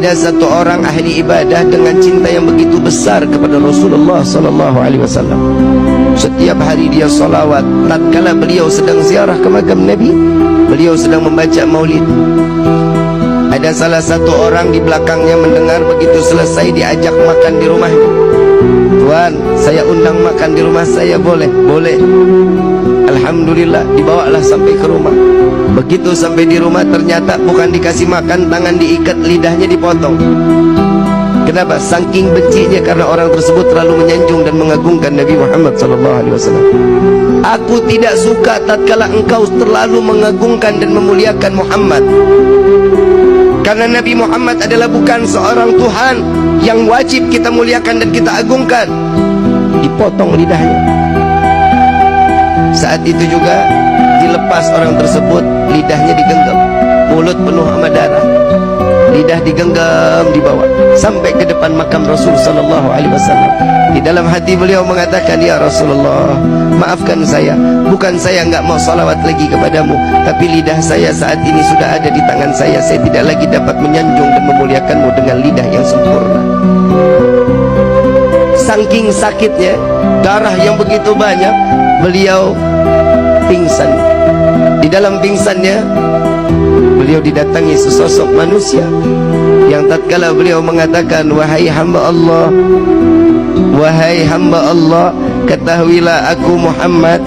ada satu orang ahli ibadah dengan cinta yang begitu besar kepada Rasulullah sallallahu alaihi wasallam. Setiap hari dia salawat. Tatkala beliau sedang ziarah ke makam Nabi, beliau sedang membaca maulid. Ada salah satu orang di belakangnya mendengar, begitu selesai diajak makan di rumahnya. Tuan, saya undang makan di rumah saya, boleh? Boleh. Alhamdulillah, dibawalah sampai ke rumah. Begitu sampai di rumah, ternyata bukan dikasih makan, tangan diikat, lidahnya dipotong. Kenapa? Saking bencinya karena orang tersebut terlalu menyanjung dan mengagungkan Nabi Muhammad SAW. Aku tidak suka tatkala engkau terlalu mengagungkan dan memuliakan Muhammad, karena Nabi Muhammad adalah bukan seorang Tuhan yang wajib kita muliakan dan kita agungkan. Dipotong lidahnya. Saat itu juga dilepas orang tersebut, lidahnya digenggam, mulut penuh sama darah, lidah digenggam, dibawa sampai ke depan makam Rasul sallallahu alaihi wasallam. Di dalam hati beliau mengatakan, ya Rasulullah, maafkan saya, bukan saya enggak mau salawat lagi kepadamu, tapi lidah saya saat ini sudah ada di tangan saya tidak lagi dapat menyanjung dan memuliakanmu dengan lidah yang sempurna. Saking sakitnya, darah yang begitu banyak, beliau pingsan. Di dalam pingsannya, beliau didatangi sesosok manusia yang tatkala beliau mengatakan, wahai hamba Allah, wahai hamba Allah, ketahuilah aku Muhammad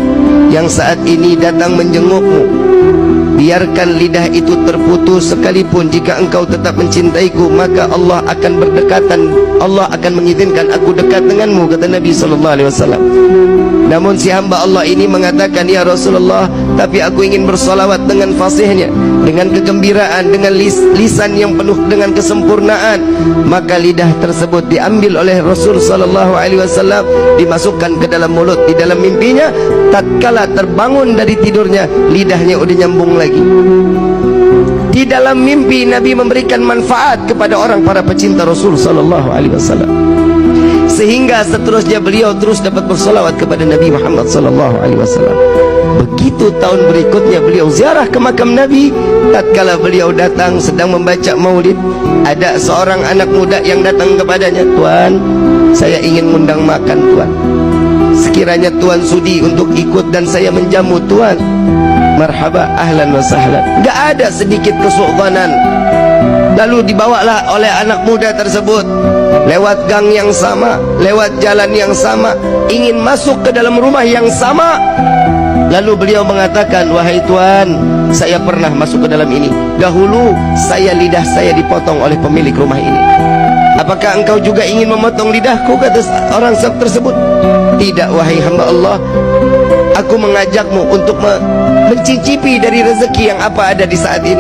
yang saat ini datang menjengukmu. Biarkan lidah itu terputus, sekalipun jika engkau tetap mencintaiku, maka Allah akan berdekatan, Allah akan mengizinkan aku dekat denganmu, kata Nabi SAW. Namun si hamba Allah ini mengatakan, ya Rasulullah, tapi aku ingin bersalawat dengan fasihnya, dengan kegembiraan, dengan lisan yang penuh dengan kesempurnaan. Maka lidah tersebut diambil oleh Rasul SAW, dimasukkan ke dalam mulut. Di dalam mimpinya, tatkala terbangun dari tidurnya, lidahnya udah nyambung lagi. Di dalam mimpi Nabi memberikan manfaat kepada orang para pecinta Rasul SAW, sehingga seterusnya beliau terus dapat bersolawat kepada Nabi Muhammad SAW. Begitu tahun berikutnya beliau ziarah ke makam Nabi. Tatkala beliau datang sedang membaca maulid, ada seorang anak muda yang datang kepadanya, Tuan, saya ingin undang makan Tuan. Sekiranya Tuan sudi untuk ikut dan saya menjamu Tuan, marhaba, ahlan wa sahlan. Gak ada sedikit kesultanan. Lalu dibawalah oleh anak muda tersebut lewat gang yang sama, lewat jalan yang sama, ingin masuk ke dalam rumah yang sama. Lalu beliau mengatakan, wahai Tuan, saya pernah masuk ke dalam ini. Dahulu lidah saya dipotong oleh pemilik rumah ini. Apakah engkau juga ingin memotong lidahku, kata orang tersebut. Tidak, wahai hamba Allah, aku mengajakmu untuk mencicipi dari rezeki yang apa ada di saat ini.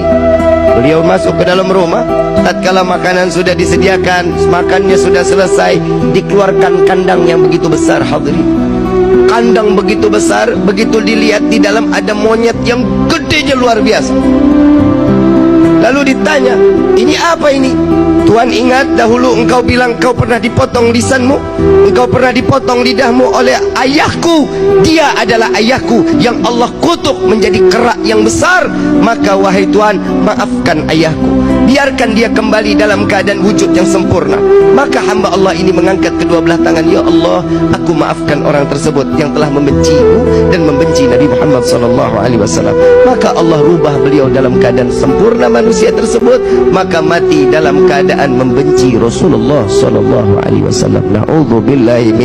Beliau masuk ke dalam rumah. Tatkala makanan sudah disediakan, makannya sudah selesai, dikeluarkan kandang yang begitu besar. Hadirin, kandang begitu besar, begitu dilihat di dalam ada monyet yang gedenya luar biasa. Lalu ditanya, ini apa ini? Tuan, ingat dahulu engkau bilang engkau pernah dipotong lisanmu, engkau pernah dipotong lidahmu oleh ayahku. Dia adalah ayahku yang Allah kutuk menjadi kerak yang besar. Maka wahai Tuan, maafkan ayahku, biarkan dia kembali dalam keadaan wujud yang sempurna. Maka hamba Allah ini mengangkat kedua belah tangan, ya Allah, aku maafkan orang tersebut yang telah membenciku dan membenci Nabi Muhammad SAW. Maka Allah rubah beliau dalam keadaan sempurna manusia tersebut, maka mati dalam keadaan membenci Rasulullah SAW. Na'udzubillahi min